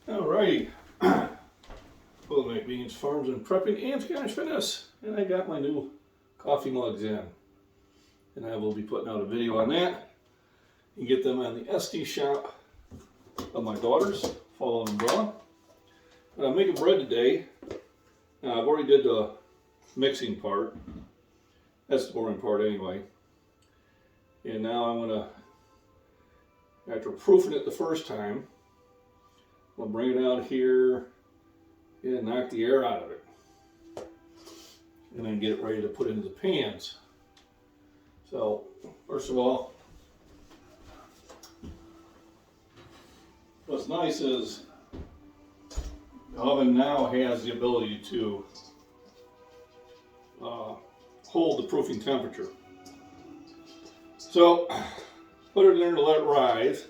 Alrighty, Golden Knight Beans Farms and Prepping and Scottish Fitness, and I got my new coffee mugs in, and I will be putting out a video on that. You can get them on the SD shop of my daughters, Follow and Draw. I'm making bread today. I've already did the mixing part. That's the boring part anyway. And now I'm gonna, after proofing it the first time, I'll bring it out here and knock the air out of it. And then get it ready to put into the pans. So, first of all, what's nice is the oven now has the ability to hold the proofing temperature. So, put it in there to let it rise.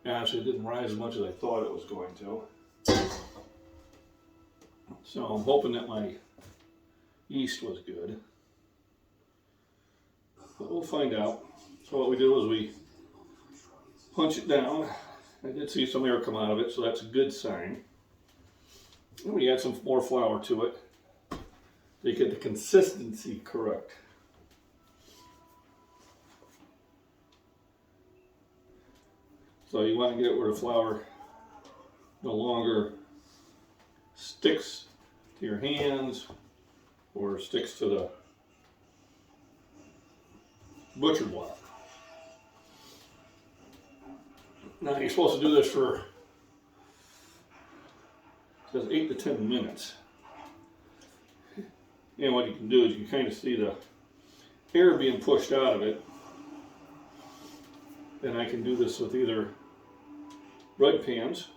Actually, it didn't rise as much as I thought it was going to. So I'm hoping that my yeast was good. But we'll find out. So what we do is we punch it down. I did see some air come out of it, so that's a good sign. And we add some more flour to it to get the consistency correct. So you want to get it where the flour no longer sticks to your hands or sticks to the butcher block. Now you're supposed to do this for, it says 8 to 10 minutes. And what you can do is you can kind of see the air being pushed out of it. And I can do this with either bread pans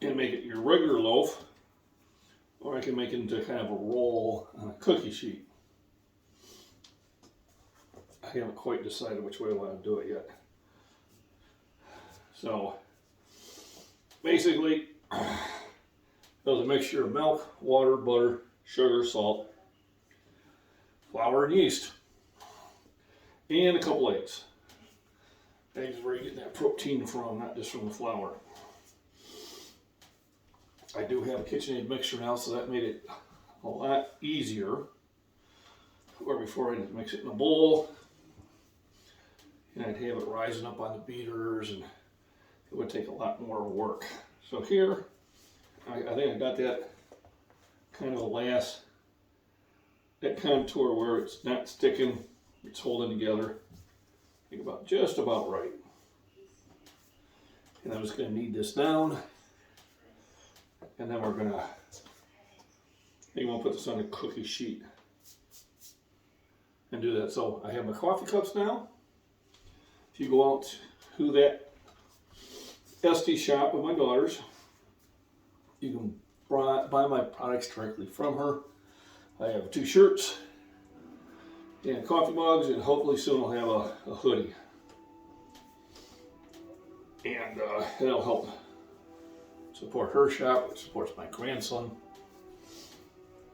and make it your regular loaf, or I can make it into kind of a roll on a cookie sheet. I haven't quite decided which way I want to do it yet. So basically, there's a mixture of milk, water, butter, sugar, salt, flour, and yeast. And a couple eggs. Eggs is where you get that protein from, not just from the flour. I do have a KitchenAid mixer now, so that made it a lot easier. Where before I had to mix it in a bowl, and I'd have it rising up on the beaters, and it would take a lot more work. So here, I think I got that kind of a last, that contour where it's not sticking. It's holding together, I think just about right. And I'm just going to knead this down, and then we're going to, I think I'll put this on a cookie sheet and do that. So I have my coffee cups now. If you go out to that SD shop with my daughters, you can buy my products directly from her. I have 2 shirts and coffee mugs, and hopefully soon I'll have a hoodie. And that'll help support her shop, which supports my grandson.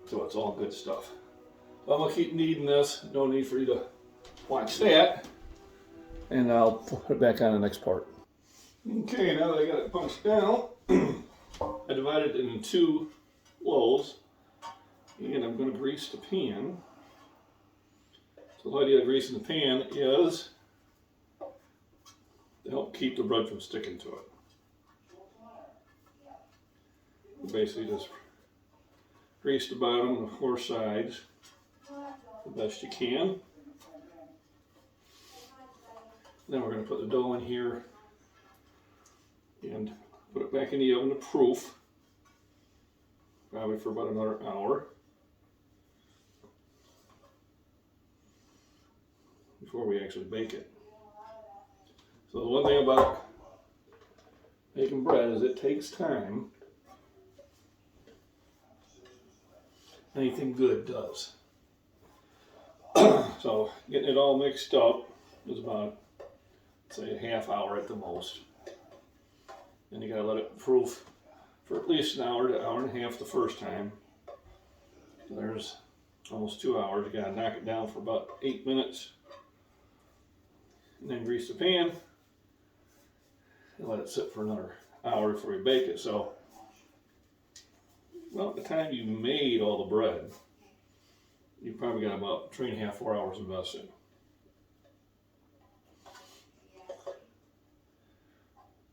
So it's all good stuff. So I'm gonna keep kneading this. No need for you to watch that. And I'll put it back on the next part. Okay, now that I got it punched down, I divided it into 2 loaves. And I'm gonna grease the pan. So the idea of greasing the pan is to help keep the bread from sticking to it. You basically just grease the bottom and the 4 sides the best you can. Then we're going to put the dough in here and put it back in the oven to proof, probably for about another hour. Before we actually bake it. So the one thing about making bread is it takes time. Anything good does. So getting it all mixed up is about, say, a half hour at the most. And you gotta let it proof for at least an hour to hour and a half the first time. So there's almost 2 hours. You gotta knock it down for about 8 minutes. And then grease the pan, and let it sit for another hour before you bake it. So, well, at the time you made all the bread, you probably got about 3.5, 4 hours invested.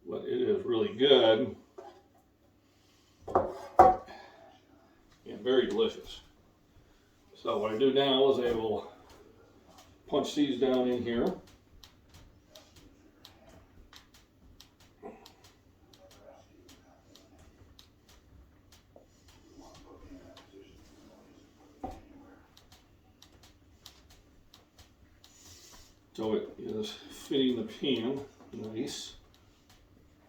But it is really good and very delicious. So what I do now is I will punch these down in here. So it is fitting the pan nice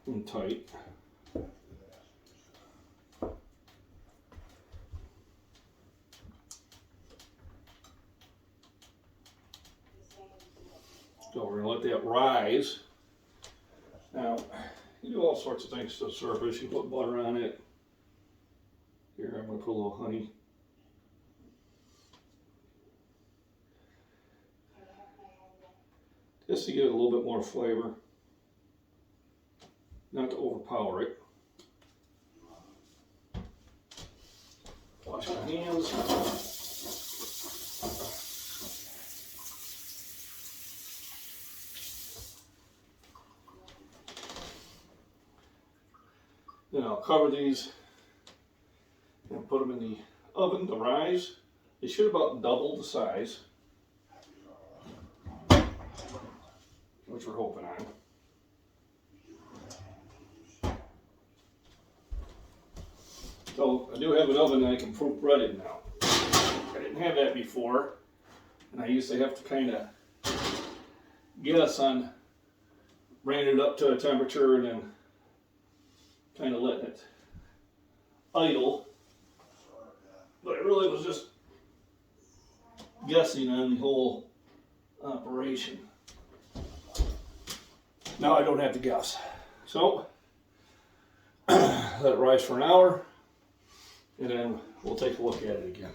and tight. So we're going to let that rise. Now, you do all sorts of things to the surface. You put butter on it. Here, I'm going to put a little honey. Just to give it a little bit more flavor. Not to overpower it. Wash my hands. Then I'll cover these and put them in the oven to rise. They should about double the size, which we're hoping on. So I do have an oven that I can proof bread in now. I didn't have that before, and I used to have to kind of guess on bringing it up to a temperature and then kind of letting it idle. But it really was just guessing on the whole operation. Now I don't have to guess. So let it rise for an hour, and then we'll take a look at it again.